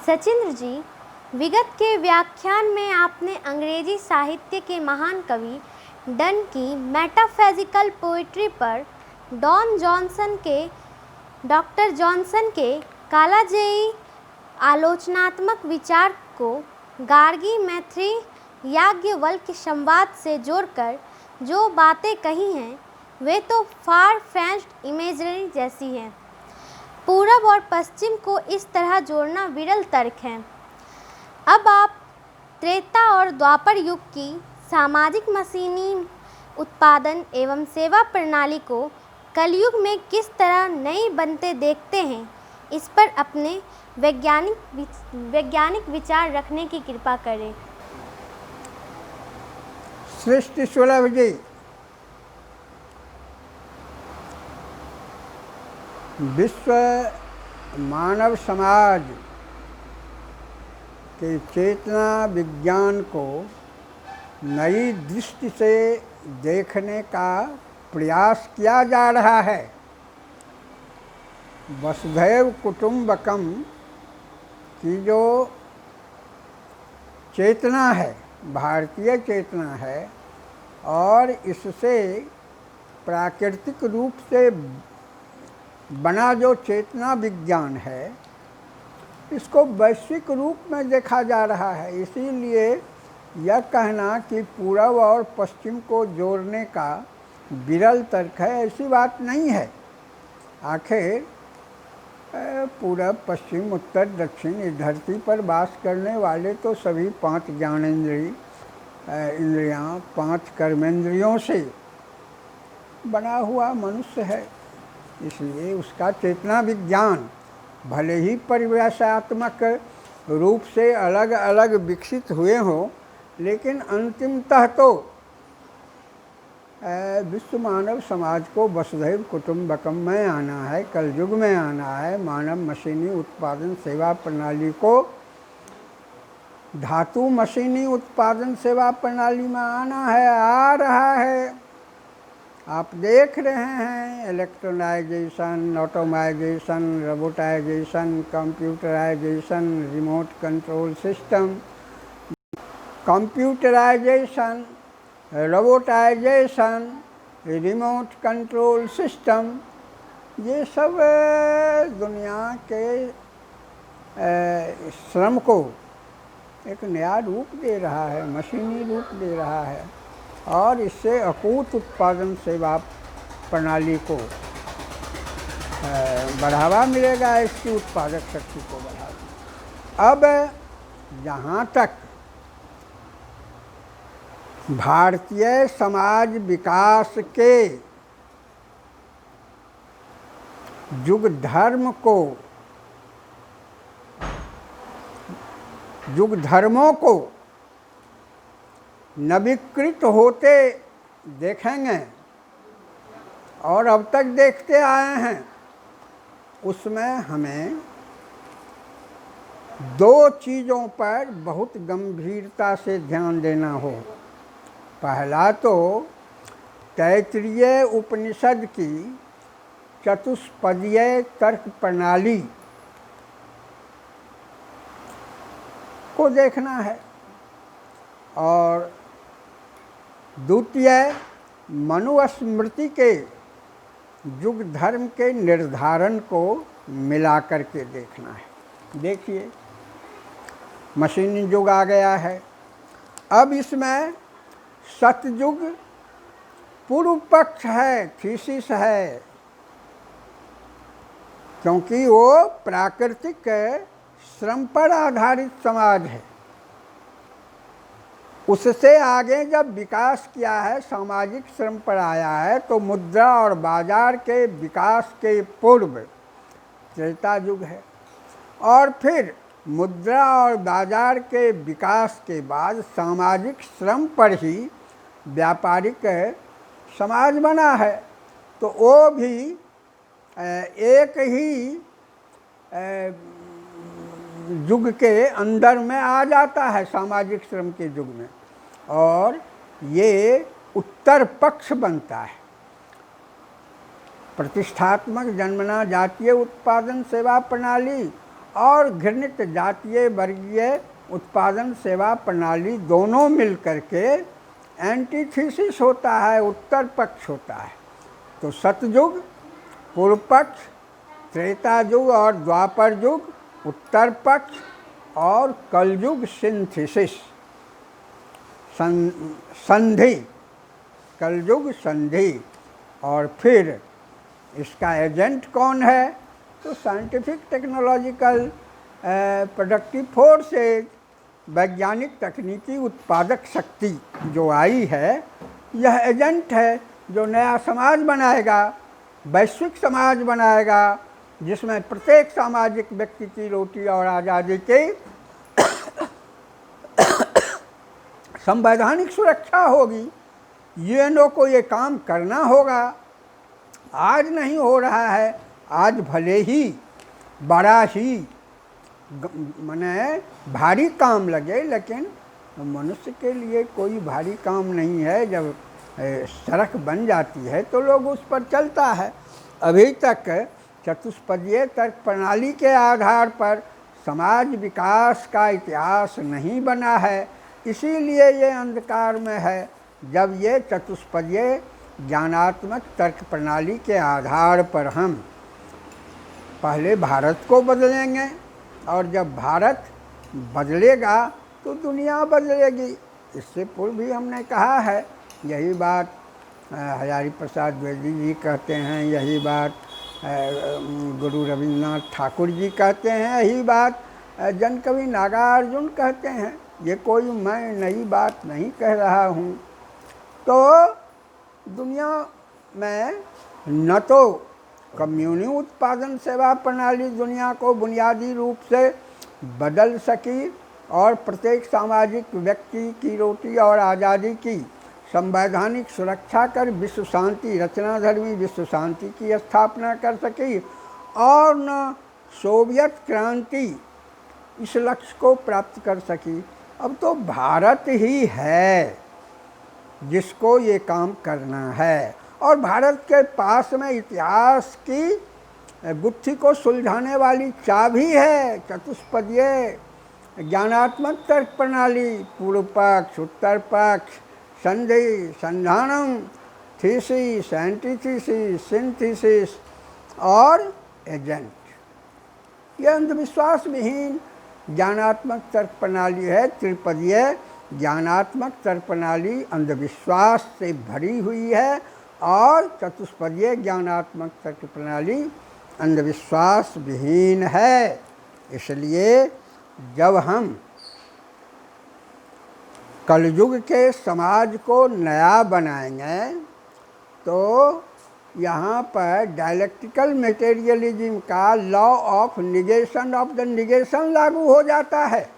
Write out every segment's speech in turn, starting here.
सचिंद्र जी, विगत के व्याख्यान में आपने अंग्रेजी साहित्य के महान कवि डन की मेटाफिजिकल पोइट्री पर डॉक्टर जॉनसन के कालजयी आलोचनात्मक विचार को गार्गी, मैत्री, याज्ञवल्क्य संवाद से जोड़कर जो बातें कही हैं वे तो फार फेच्ड इमेजरी जैसी हैं। पूरब और पश्चिम को इस तरह जोड़ना विरल तर्क है। अब आप त्रेता और द्वापर युग की सामाजिक मशीनी उत्पादन एवं सेवा प्रणाली को कलयुग में किस तरह नई बनते देखते हैं, इस पर अपने वैज्ञानिक विचार रखने की कृपा करें। सृष्टि सुलभ जी, विश्व मानव समाज के चेतना विज्ञान को नई दृष्टि से देखने का प्रयास किया जा रहा है। वसुधैव कुटुंबकम की जो चेतना है, भारतीय चेतना है, और इससे प्राकृतिक रूप से बना जो चेतना विज्ञान है, इसको वैश्विक रूप में देखा जा रहा है। इसीलिए यह कहना कि पूरब और पश्चिम को जोड़ने का विरल तर्क है, ऐसी बात नहीं है। आखिर पूरब, पश्चिम, उत्तर, दक्षिण इस धरती पर वास करने वाले तो सभी 5 इंद्रियां, 5 कर्मेंद्रियों से बना हुआ मनुष्य है। इसलिए उसका चेतना विज्ञान भले ही परिवेशात्मक रूप से अलग अलग विकसित हुए हों, लेकिन अंतिमतः तो विश्व मानव समाज को वसुधैव कुटुंबकम में आना है, कलयुग में आना है। मानव मशीनी उत्पादन सेवा प्रणाली को धातु मशीनी उत्पादन सेवा प्रणाली में आना है, आ रहा है। आप देख रहे हैं electronisation, automisation, robotisation, computerisation, remote control system, computerisation, robotisation, remote control system, ये सब दुनिया के श्रम को एक नया रूप दे रहा है, मशीनी रूप दे रहा है, और इससे अकूत उत्पादन सेवा प्रणाली को बढ़ावा मिलेगा, इसकी उत्पादक शक्ति को बढ़ावा। अब जहाँ तक भारतीय समाज विकास के युग धर्मों को नवीकृत होते देखेंगे और अब तक देखते आए हैं, उसमें हमें 2 चीज़ों पर बहुत गंभीरता से ध्यान देना हो। पहला तो तैत्तिरीय उपनिषद की चतुष्पदीय तर्क प्रणाली को देखना है, और द्वितीय मनुस्मृति के युग धर्म के निर्धारण को मिला करके देखना है। देखिए, मशीनी युग आ गया है। अब इसमें सतयुग पूर्व पक्ष है, थीसिस है, क्योंकि वो प्राकृतिक श्रम पर आधारित समाज है। उससे आगे जब विकास किया है, सामाजिक श्रम पर आया है, तो मुद्रा और बाजार के विकास के पूर्व त्रेता युग है, और फिर मुद्रा और बाजार के विकास के बाद सामाजिक श्रम पर ही व्यापारिक समाज बना है। तो वो भी एक ही युग के अंदर में आ जाता है, सामाजिक श्रम के युग में, और ये उत्तर पक्ष बनता है। प्रतिष्ठात्मक जन्मना जातीय उत्पादन सेवा प्रणाली और घृणित जातीय वर्गीय उत्पादन सेवा प्रणाली दोनों मिलकर के एंटीथीसिस होता है, उत्तर पक्ष होता है। तो सतयुग पूर्व पक्ष, त्रेता युग और द्वापर युग उत्तर पक्ष, और कलयुग सिंथेसिस संधि, कलयुग संधि। और फिर इसका एजेंट कौन है? तो साइंटिफिक टेक्नोलॉजिकल प्रोडक्टिव फोर्सेज, वैज्ञानिक तकनीकी उत्पादक शक्ति जो आई है, यह एजेंट है जो नया समाज बनाएगा, वैश्विक समाज बनाएगा, जिसमें प्रत्येक सामाजिक व्यक्ति की रोटी और आज़ादी की संवैधानिक सुरक्षा होगी। यूएनओ को ये काम करना होगा। आज नहीं हो रहा है, आज भले ही बड़ा ही माने भारी काम लगे, लेकिन मनुष्य के लिए कोई भारी काम नहीं है। जब सड़क बन जाती है तो लोग उस पर चलता है। अभी तक चतुष्पदीय तर्क प्रणाली के आधार पर समाज विकास का इतिहास नहीं बना है, इसीलिए ये अंधकार में है। जब ये चतुष्पदीय ज्ञानात्मक तर्क प्रणाली के आधार पर हम पहले भारत को बदलेंगे, और जब भारत बदलेगा तो दुनिया बदलेगी। इससे पूर्व भी हमने कहा है, यही बात हजारी प्रसाद द्विवेदी जी कहते हैं, यही बात गुरु रविन्द्रनाथ ठाकुर जी कहते हैं, यही बात जनकवि नागार्जुन कहते हैं। ये कोई मैं नई बात नहीं कह रहा हूँ। तो दुनिया में न तो कम्युनी उत्पादन सेवा प्रणाली दुनिया को बुनियादी रूप से बदल सकी और प्रत्येक सामाजिक व्यक्ति की रोटी और आज़ादी की संवैधानिक सुरक्षा कर विश्व शांति, रचनाधर्मी विश्व शांति की स्थापना कर सकी, और न सोवियत क्रांति इस लक्ष्य को प्राप्त कर सकी। अब तो भारत ही है जिसको ये काम करना है, और भारत के पास में इतिहास की गुत्थी को सुलझाने वाली चाबी है चतुष्पदीय ज्ञानात्मक तर्क प्रणाली, पूर्व पक्ष, उत्तर पक्ष, संधि, संधानम, थीसिस, एंटीथीसिस, सिंथेसिस और एजेंट। यह अंधविश्वास विहीन ज्ञानात्मक तर्क प्रणाली है। त्रिपदीय ज्ञानात्मक तर्क प्रणाली अंधविश्वास से भरी हुई है, और चतुष्पदीय ज्ञानात्मक तर्क प्रणाली अंधविश्वास विहीन है। इसलिए जब हम कलयुग के समाज को नया बनाएंगे तो यहाँ पर डायलेक्टिकल मटेरियलिज्म का law of negation of the negation लागू हो जाता है।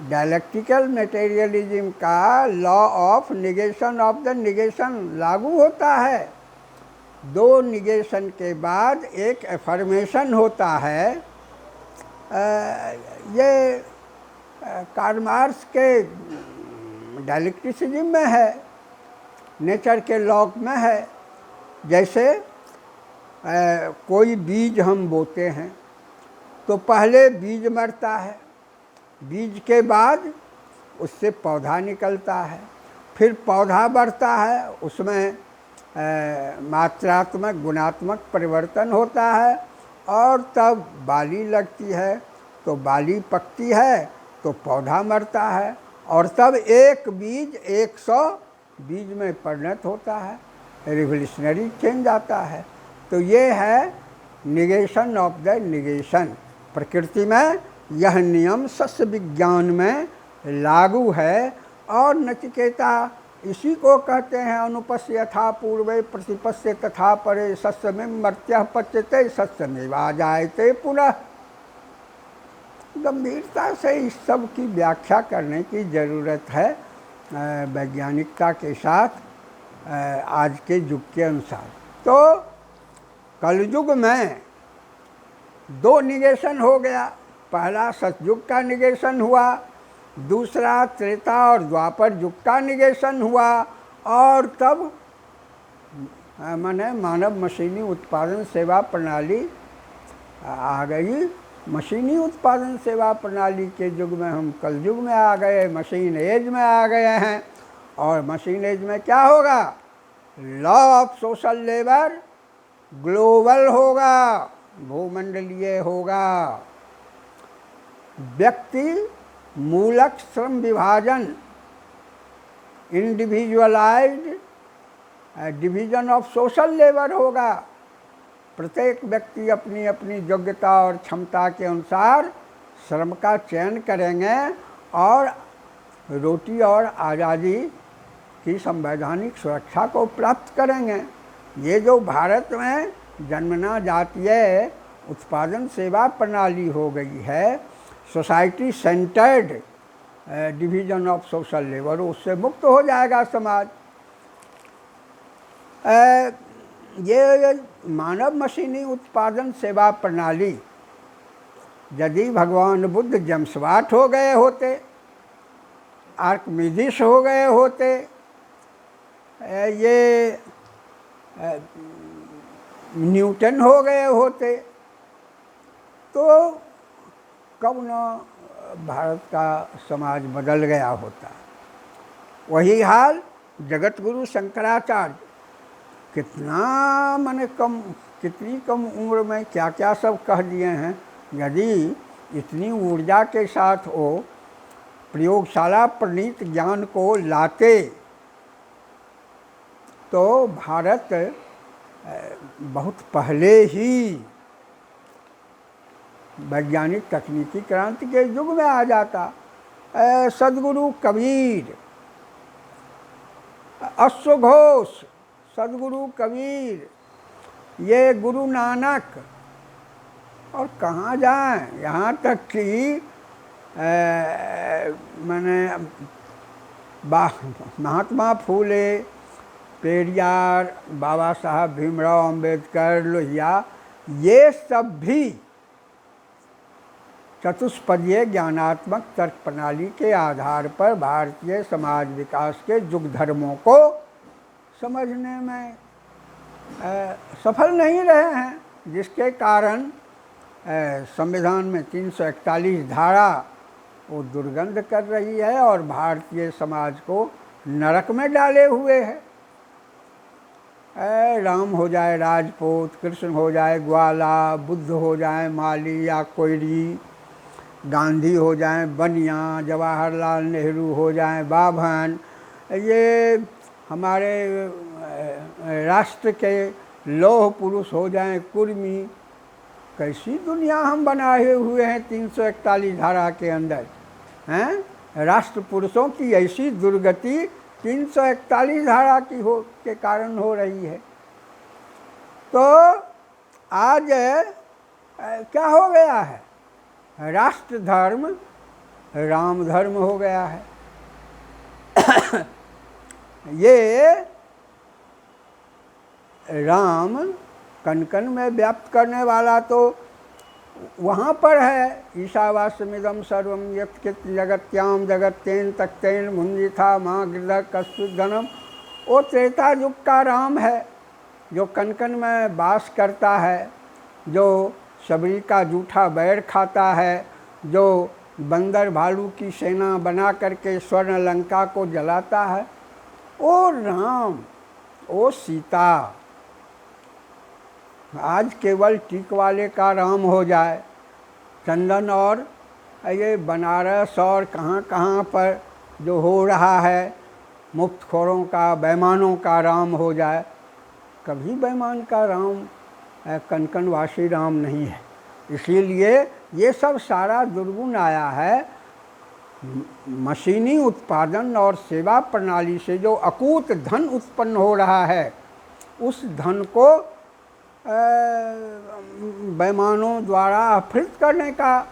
डायलेक्टिकल मटेरियलिज्म का law of negation of the negation लागू होता है। दो निगेशन के बाद एक एफर्मेशन होता है। ये कार्ल मार्क्स के डायलेक्टिसिज्म में है, नेचर के लॉ में है। जैसे कोई बीज हम बोते हैं तो पहले बीज मरता है, बीज के बाद उससे पौधा निकलता है, फिर पौधा बढ़ता है, उसमें मात्रात्मक गुणात्मक परिवर्तन होता है, और तब बाली लगती है, तो बाली पकती है तो पौधा मरता है, और तब एक बीज 100 बीज में परिणत होता है। रिवोल्यूशनरी चेंज आता है। तो ये है निगेशन ऑफ द निगेशन। प्रकृति में यह नियम सस्य विज्ञान में लागू है, और नचिकेता इसी को कहते हैं अनुपस्य यथा पूर्वे प्रतिपस्य तथा परे सस्य में मर्त्य पच्यते सस्य में जायते पुनः। गंभीरता से इस सब की व्याख्या करने की ज़रूरत है वैज्ञानिकता के साथ आज के युग के अनुसार। तो कलयुग में दो निगेशन हो गया। पहला सतयुग का निगेशन हुआ, दूसरा त्रेता और द्वापर युग का निगेशन हुआ, और तब माने मानव मशीनी उत्पादन सेवा प्रणाली आ गई मशीनी उत्पादन सेवा प्रणाली के युग में। हम कल युग में आ गए, मशीन एज में आ गए हैं। और मशीन एज में क्या होगा? Law of social labour global होगा, भूमंडलीय होगा। व्यक्ति मूलक श्रम विभाजन, individualised division of social labour होगा। प्रत्येक व्यक्ति अपनी अपनी योग्यता और क्षमता के अनुसार श्रम का चयन करेंगे और रोटी और आज़ादी की संवैधानिक सुरक्षा को प्राप्त करेंगे। ये जो भारत में जन्मना जातीय उत्पादन सेवा प्रणाली हो गई है, society centred division of social labour, उससे मुक्त हो जाएगा समाज। ये मानव मशीनी उत्पादन सेवा प्रणाली, यदि भगवान बुद्ध जमस्वाट हो गए होते, आर्किमिडीज हो गए होते, ये न्यूटन हो गए होते, तो कब न भारत का समाज बदल गया होता। वही हाल जगत गुरु शंकराचार्य, कितनी कम उम्र में क्या क्या सब कह दिए हैं। यदि इतनी ऊर्जा के साथ वो प्रयोगशाला प्रणीत ज्ञान को लाते तो भारत बहुत पहले ही वैज्ञानिक तकनीकी क्रांति के युग में आ जाता। सदगुरु कबीर, अश्वघोष, सदगुरु कबीर, ये गुरु नानक, और कहाँ जाएं, यहाँ तक कि मैंने महात्मा फूले, पेरियार, बाबा साहब भीमराव अंबेडकर, लोहिया, ये सब भी चतुष्पदीय ज्ञानात्मक तर्क प्रणाली के आधार पर भारतीय समाज विकास के युग धर्मों को समझने में सफल नहीं रहे हैं, जिसके कारण संविधान में 341 धारा वो दुर्गंध कर रही है और भारतीय समाज को नरक में डाले हुए है। राम हो जाए राजपूत, कृष्ण हो जाए ग्वाला, बुद्ध हो जाए माली या कोयरी, गांधी हो जाए बनिया, जवाहरलाल नेहरू हो जाए बाभन, ये हमारे राष्ट्र के लौह पुरुष हो जाएं कुर्मी। कैसी दुनिया हम बनाए हुए हैं 341 धारा के अंदर, हैं? राष्ट्र पुरुषों की ऐसी दुर्गति 341 धारा की के कारण हो रही है। तो आज क्या हो गया है? राष्ट्र धर्म राम धर्म हो गया है। ये राम कण कण में व्याप्त करने वाला तो वहाँ पर है। ईशावास्यमिदं सर्वं यत्किंचित् जगत्याम जगत्तेन तत्तेन भुंजिथा माँ गृह कस्तुधनम, वो त्रेता युग का राम है जो कण कण में वास करता है, जो सबरी का जूठा बैर खाता है, जो बंदर भालू की सेना बना करके स्वर्ण लंका को जलाता है। ओ राम, ओ सीता आज केवल टीक वाले का राम हो जाए, चंदन और ये बनारस और कहाँ कहाँ पर जो हो रहा है मुफ्तखोरों का, बेईमानों का राम हो जाए। कभी बेईमान का राम कनकनवासी राम नहीं है। इसीलिए ये सब सारा दुर्गुण आया है। मशीनी उत्पादन और सेवा प्रणाली से जो अकूत धन उत्पन्न हो रहा है, उस धन को बेईमानों द्वारा अपहृत करने का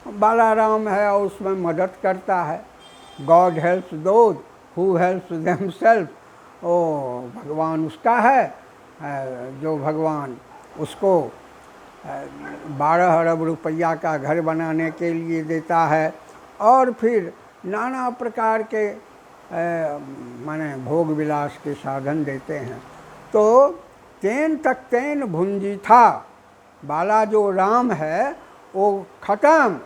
वाला राम है और उसमें मदद करता है। God helps those who help themselves. ओ भगवान उसका है जो भगवान उसको 12 अरब रुपया का घर बनाने के लिए देता है और फिर नाना प्रकार के माने भोग विलास के साधन देते हैं। तो तेन तक तेन भुंजी था, वाला जो राम है वो खत्म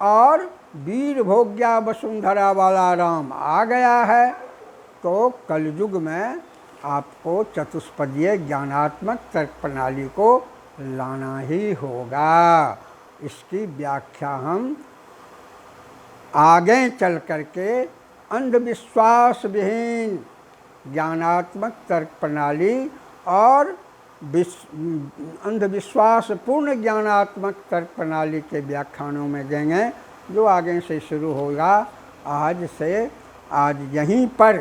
और वीर भोग्या वसुंधरा वाला राम आ गया है। तो कलयुग में आपको चतुष्पदीय ज्ञानात्मक तर्क प्रणाली को लाना ही होगा। इसकी व्याख्या हम आगे चल करके अंधविश्वास विहीन ज्ञानात्मक तर्क प्रणाली और अंधविश्वास पूर्ण ज्ञानात्मक तर्क प्रणाली के व्याख्यानों में देंगे, जो आगे से शुरू होगा। आज यहीं पर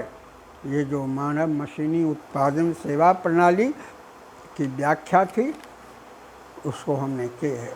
ये जो मानव मशीनी उत्पादन सेवा प्रणाली की व्याख्या थी उसको हमने की है।